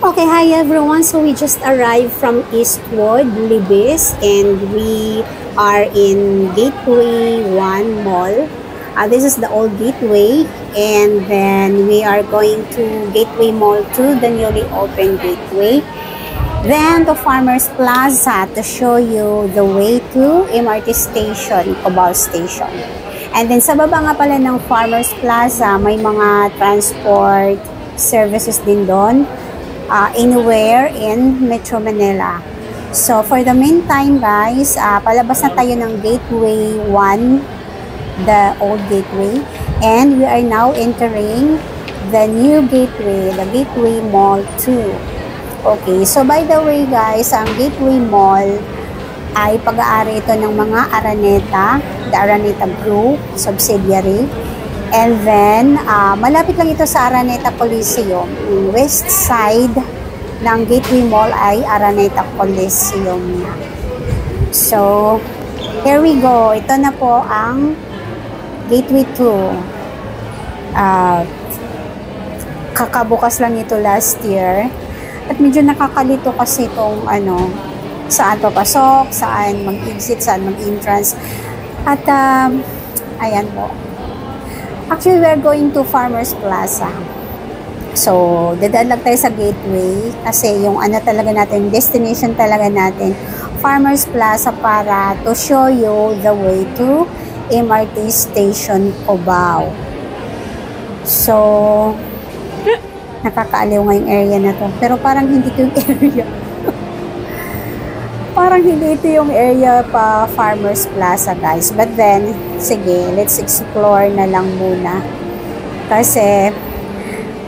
Okay, hi everyone. So we just arrived from Eastwood, Libis, and we are in Gateway 1 Mall. This is the old Gateway, and then we are going to Gateway Mall 2, the newly opened Gateway. Then to Farmers Plaza to show you the way to MRT Station, Cubao Station. And then sa baba nga pala ng Farmers Plaza, may mga transport services din doon. Anywhere in Metro Manila. So, for the meantime, guys, palabas na tayo ng Gateway 1, the old Gateway. And we are now entering the new Gateway, the Gateway Mall 2. Okay, so by the way, guys, ang Gateway Mall ay pag-aari ito ng mga Araneta, the Araneta Group, subsidiary. And then, malapit lang ito sa Araneta Coliseum. West side ng Gateway Mall ay Araneta Coliseum. So, here we go. Ito na po ang Gateway 2. Kakabukas lang ito last year. At medyo nakakalito kasi itong saan papasok, saan mag-exit, saan mag-entrance. At, ayan po. Actually, we're going to Farmers Plaza. So, dadaan lang tayo sa Gateway kasi yung talaga natin, destination talaga natin, Farmers Plaza para to show you the way to MRT Station Cubao. So, nakakaaliw nga yung area na to. Pero parang hindi ito yung area. Parang hindi ito yung area pa Farmers Plaza, guys. But then, sige, let's explore na lang muna. Kasi,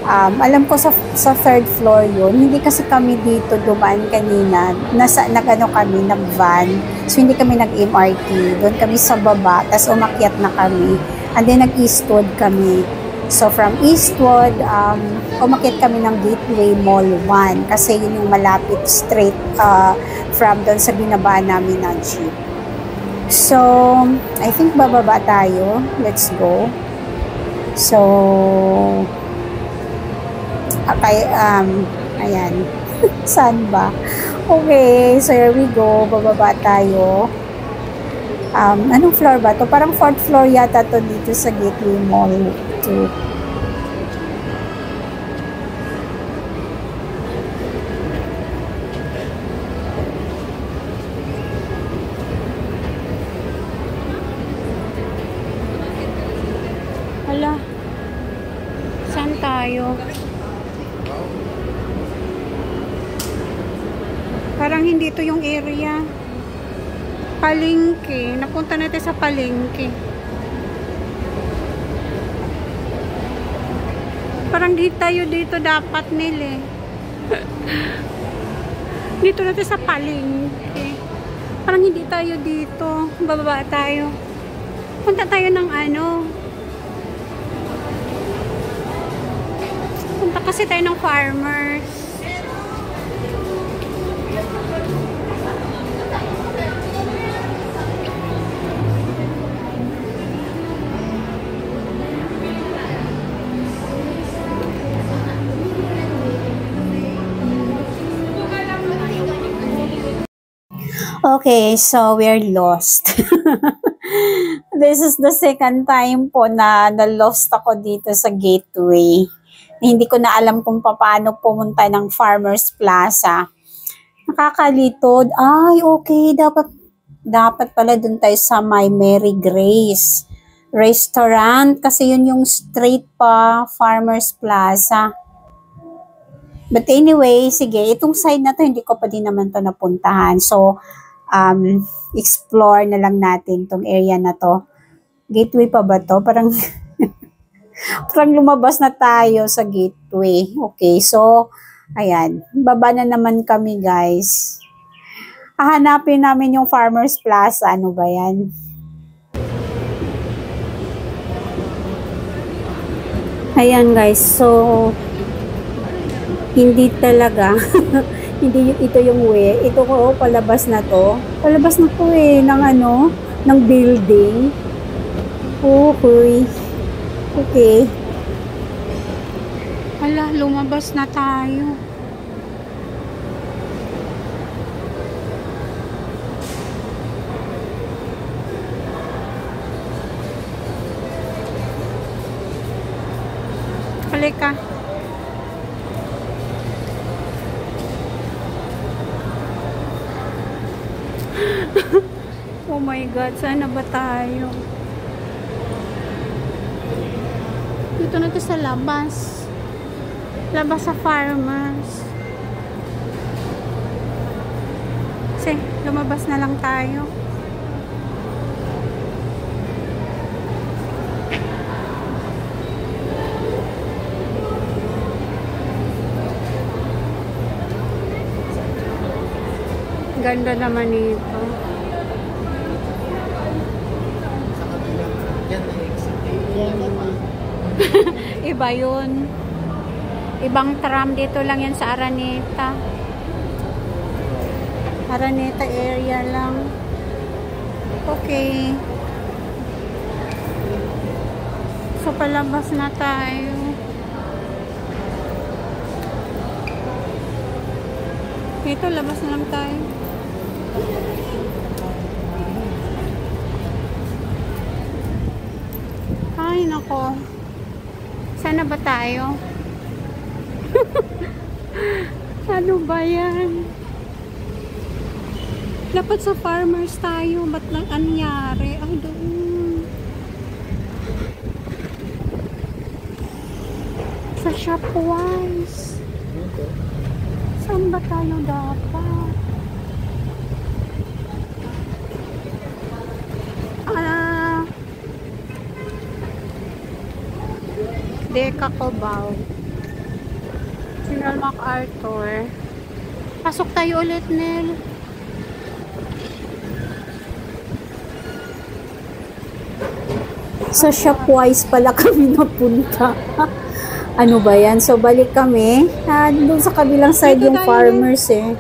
alam ko sa third floor yun. Hindi kasi kami dito dumaan kanina. Kami, nag-van. So, hindi kami nag-MRT. Doon kami sa baba. Tapos, umakyat na kami. And then, nag-Eastwood kami. So, from Eastwood, umakyat kami ng Gateway Mall 1. Kasi yun yung malapit straight from doon sa binabaan namin na jeep. So, I think bababa tayo. Let's go. So, ayan. Saan ba? Okay, so here we go. Bababa tayo. Anong floor ba to? Parang 4th floor yata to dito sa Gateway Mall 2. Hala, saan tayo? Parang hindi ito yung area. Palengke. Napunta natin sa palengke. Parang di tayo dito dapat nila. Dito natin sa palengke. Parang hindi tayo dito. Bababa tayo. Punta tayo ng punta kasi tayo ng Farmers. Okay, so we're lost. This is the second time po na lost ako dito sa Gateway. Hindi ko na alam kung paano pumunta ng Farmers Plaza. Nakakalitod. Ay, okay. Dapat pala dun tayo sa may Mary Grace Restaurant. Kasi yun yung straight pa Farmers Plaza. But anyway, sige. Itong side na to, hindi ko pa din naman to napuntahan. So, explore na lang natin tong area na to. Gateway pa ba to? Parang parang lumabas na tayo sa Gateway. Okay, so ayan, baba na naman kami, guys. Hahanapin namin yung Farmers Plaza. Ano ba yan? Ayan, guys, so hindi talaga hindi ito yung way. Ito ko, palabas na to. Palabas na ko ng building. Okay. Okay. Hala, lumabas na tayo. Bili ka. Oh my God, saan na ba tayo? Dito na to sa labas. Labas sa Farmers. Kasi, lumabas na lang tayo. Ganda naman ito. Iba yun. Ibang tram, dito lang yan sa Araneta. Araneta area lang. Okay. So, palabas na tayo. Dito, labas na lang tayo. Ay, nako. Sana ba tayo? Ano ba yan? Dapat sa Farmers tayo. Ba't lang anyari? Ay, doon. Sa Shopwise. Saan ba tayo dapat? Deka Cobao. General MacArthur. Pasok tayo ulit, Nel. Sa Shopwise pala kami napunta. Ano ba yan? So, balik kami. Doon sa kabilang side yung Farmers eh.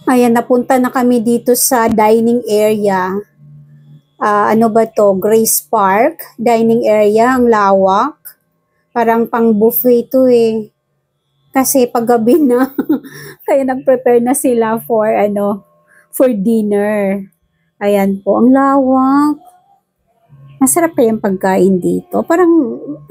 Ayan, napunta na kami dito sa dining area. Ano ba to? Grace Park. Dining area, ang lawak. Parang pang buffet to eh. Kasi paggabi na, kaya nag-prepare na sila for dinner. Ayan po, ang lawak. Masarap kayang pagkain dito. Parang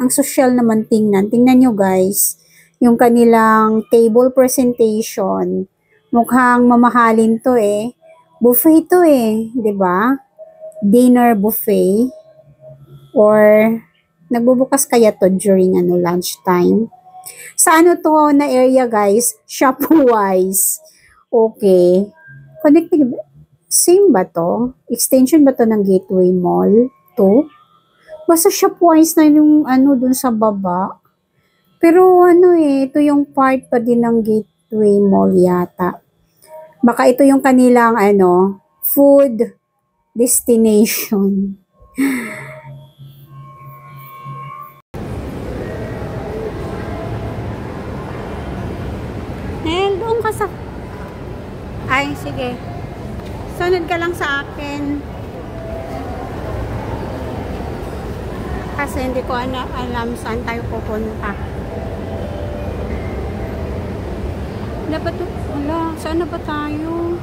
ang social naman tingnan. Tingnan nyo guys, yung kanilang table presentation. Mukhang mamahalin to eh. Buffet to eh, 'di ba? Dinner buffet. Or nagbubukas kaya to during lunchtime. Sa to na area guys? Shopwise. Okay. Connecting, same ba to? Extension ba to ng Gateway Mall? To? Basta Shopwise na yung dun sa baba. Pero ito yung part pa din ng Gateway Mall yata. Baka ito yung kanilang food destination. Doon ka sa... Ay, sige. Sunod ka lang sa akin. Kasi hindi ko alam saan tayo pupunta. Dapat, saan na ba tayo?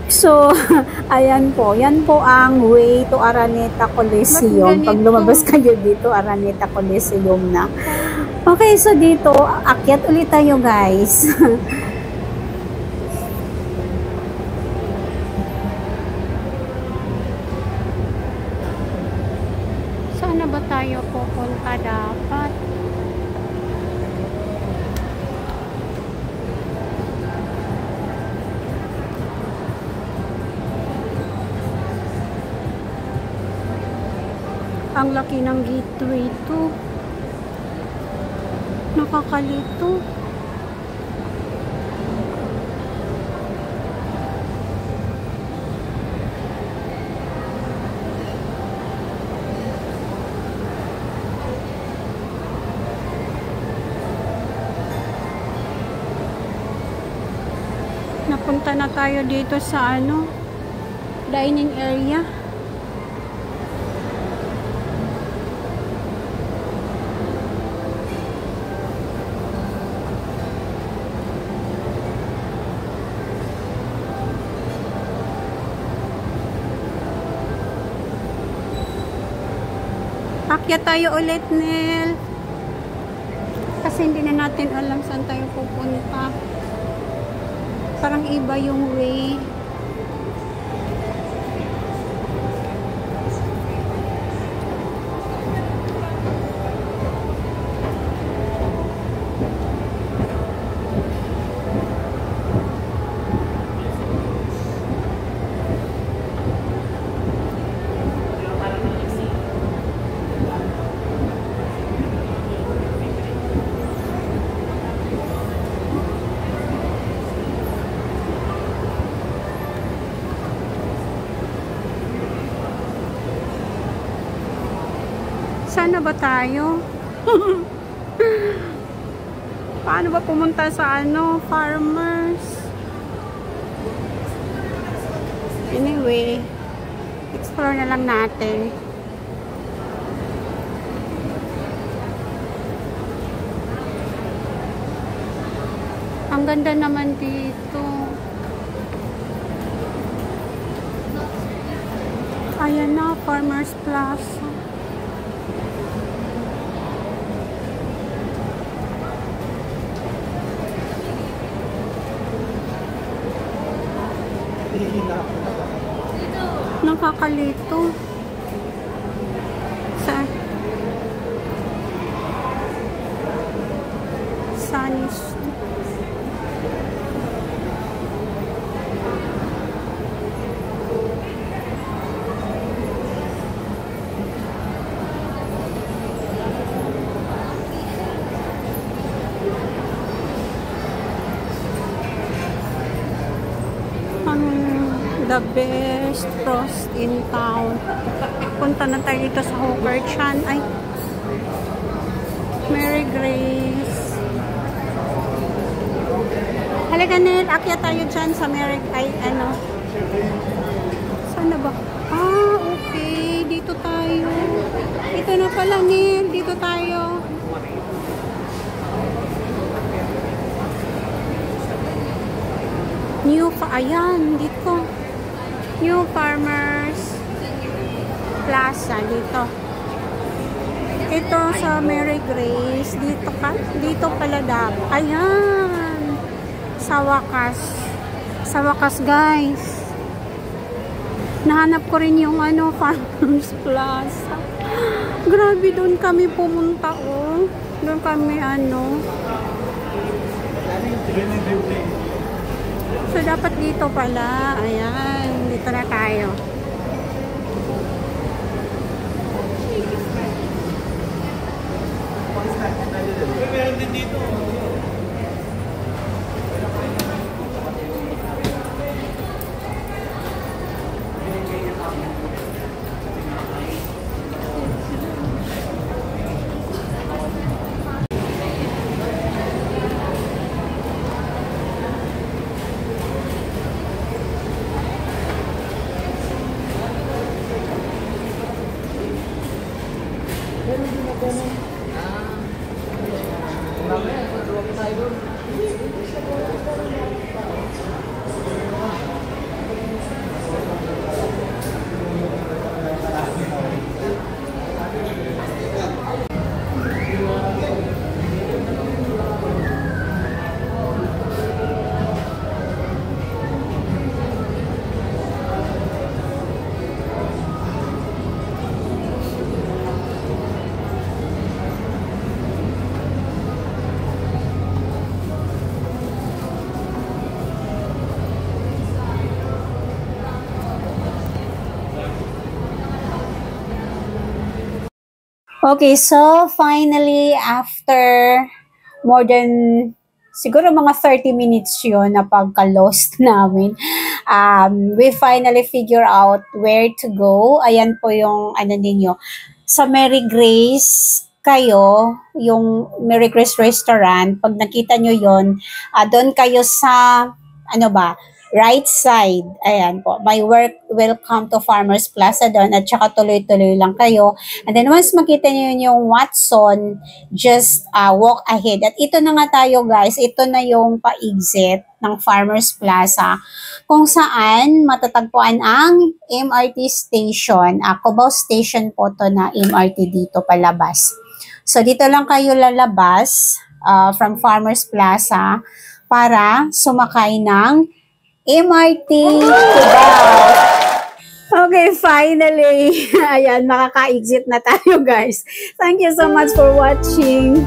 So, ayan po. Yan po ang way to Araneta Coliseum. Pag lumabas kayo dito, Araneta Coliseum na. Okay, so dito, akyat ulit tayo guys. Saan na ba tayo pupunta dapat? Ang laki ng gateway to. Nakakalito. Napunta na tayo dito sa dining area. Akyat tayo ulit, Nel. Kasi hindi na natin alam saan tayo pupunta. Parang iba yung way. Saan na ba tayo? Paano ba pumunta sa farmers? Anyway, explore na lang natin. Ang ganda naman dito. Ayan na, Farmers Plaza. Nakakalito. Sanis. The best frost in town. Punta na tayo dito sa Hooker Chan. Ay, Mary Grace. Halika, Nel, akyat tayo dyan sa Mary, saan na ba? Ah, okay, dito tayo. Ito na pala, Nel, dito tayo. Ayan, dito. New Farmers Plaza, dito. Ito sa Mary Grace. Dito pala dapat. Ayan. Sa wakas. Sa wakas, guys. Nahanap ko rin yung Farmers Plaza. Grabe, doon kami pumunta, oh. Doon kami, So, dapat dito pala. Ayan. Dito na tayo. Meron din dito. Okay, so finally, after more than siguro mga 30 minutes yun na pagka-lost namin, we finally figure out where to go. Ayan po yung ninyo. Sa Mary Grace kayo, yung Mary Grace Restaurant, pag nakita nyo yun, doon kayo sa, right side. Ayan po. My work will come to Farmers Plaza doon at saka tuloy-tuloy lang kayo. And then once makita niyo yun yung Watson, just walk ahead. At ito na nga tayo guys, ito na yung pa-exit ng Farmers Plaza kung saan matatagpuan ang MRT station. Cubao Station po to na MRT dito palabas. So dito lang kayo lalabas from Farmers Plaza para sumakay ng MRT Cubao. Okay, finally. Ayan, makaka-exit na tayo guys. Thank you so much for watching.